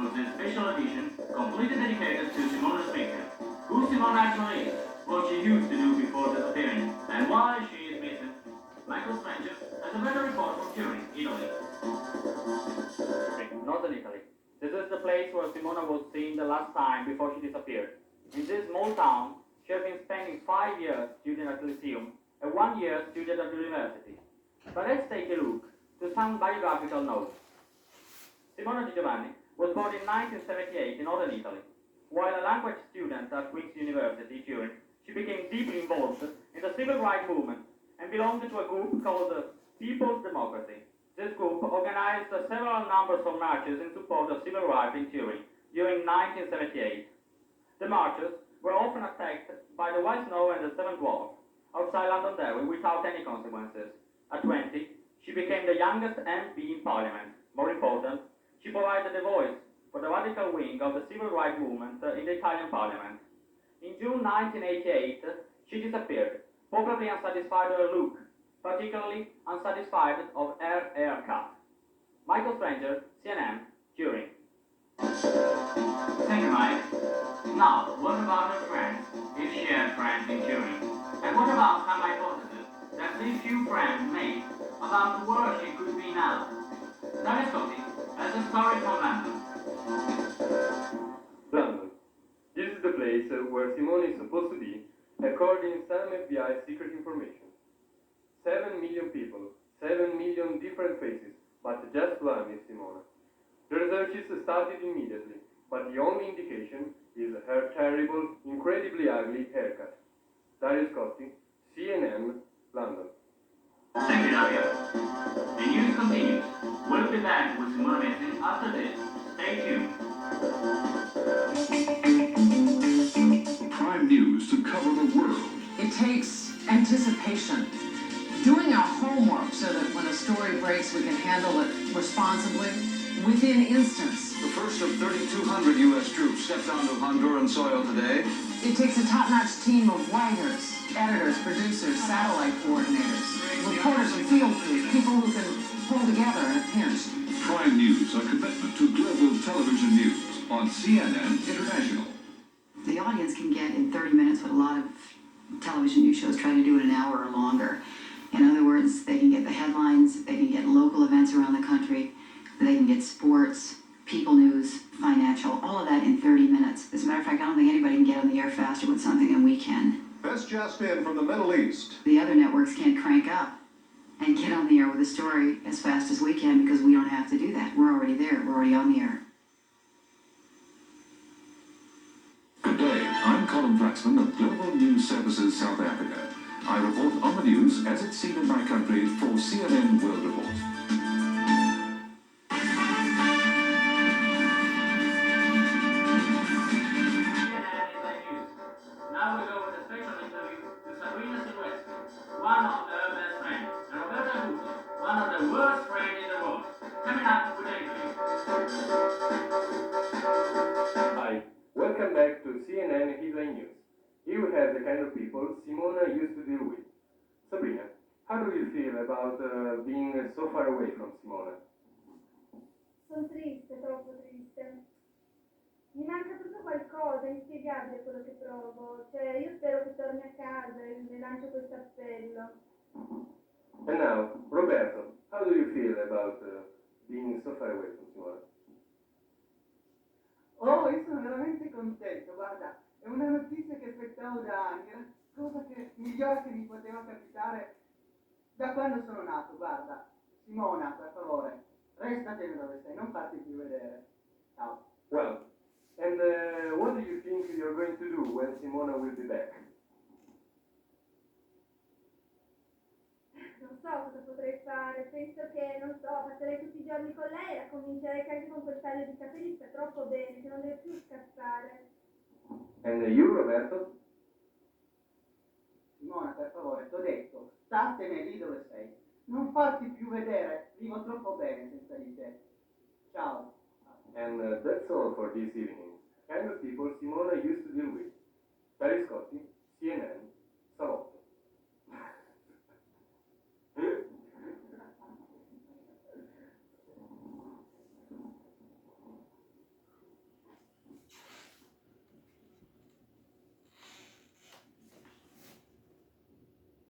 for this special edition completely dedicated to Simona's picture. Who Simona actually is, what she used to do before disappearing, and why she is missing. Michael Stranger has a better report from Turin, Italy. Northern Italy. This is the place where Simona was seen the last time before she disappeared. In this small town, she has been spending 5 years studying at the Lyceum and 1 year studying at the university. But let's take a look to some biographical notes. Simona Di Giovanni was born in 1978 in northern Italy. While a language student at Queen's University, Turin, she became deeply involved in the civil rights movement and belonged to a group called the People's Democracy. This group organized several numbers of marches in support of civil rights in Turin during 1978. The marches were often attacked by the White Snow and the Seven Dwarfs outside Londonderry without any consequences. At 20, she became the youngest MP in Parliament. More important, she provided a voice for the radical wing of the civil rights movement in the Italian Parliament. In June 1988, she disappeared, probably unsatisfied with her look, particularly unsatisfied of her haircut. Michael Stranger, CNN, Turin. Thank you, Mike. Now, what about her friends, if she had friends in Turin? And what about some hypothesis that these few friends made about where she could be now? Dario Scotti has a story from London. London. This is the place where Simone is supposed to be, according to some FBI secret information. 7 million people, 7 million different faces, but just one is Simona. The researches started immediately, but the only indication is her terrible, incredibly ugly haircut. Dario Scotti, CNN, London. Thank you, Dario. The news continues. We'll be back with Simona Messing after this. Stay tuned. Prime news to cover the world. It takes anticipation. Doing our homework so that when a story breaks, we can handle it responsibly within instants. The first of 3,200 U.S. troops stepped onto Honduran soil today. It takes a top-notch team of writers, editors, producers, satellite coordinators, reporters and field crews, people who can pull together in a pinch. Prime News, a commitment to global television news on CNN International. The audience can get in 30 minutes what a lot of television news shows try to do in an hour or longer. In other words, they can get the headlines, they can get local events around the country, they can get sports, people news, financial, all of that in 30 minutes. As a matter of fact, I don't think anybody can get on the air faster with something than we can. That's just in from the Middle East. The other networks can't crank up and get on the air with a story as fast as we can because we don't have to do that. We're already there. We're already on the air. Good day. I'm Colin Flaxman of Global News Services South Africa. I report on the news as it's seen in my country for CNN World Report. Now we go with a special interview to Sabrina Silvestri, one of her best friends, and Roberta Gucci, one of the worst friends in the world. Coming up with the interview. Hi, welcome back to CNN Headline News. Here we have the kind of people Simona used to deal with. Sabrina, how do you feel about being so far away from Simona? Sono triste, troppo triste. Mi manca proprio qualcosa, è inspiegabile quello che provo. Cioè, io spero che torni a casa e le lancio questo appello. And now, Roberto, how do you feel about being so far away from Simona? Oh, io sono veramente contento, guarda, è una notizia che aspettavo da anni, è la cosa migliore che mi poteva capitare da quando sono nato, guarda. Simona, per favore, restate dove sei, non farti più vedere. Ciao. Well, and what do you think you're going to do when Simona will be back? Non so cosa potrei fare, penso che, non so, passerei tutti i giorni con lei e comincerei anche con quel taglio di capelli, sta troppo bene, che non deve più scappare. And you, Roberto? Simona, per favore, t'ho detto, statene lì dove sei. Non farti più vedere, vivo troppo bene senza di te. Ciao. And that's all for this evening. Kind of people Simona used to deal with.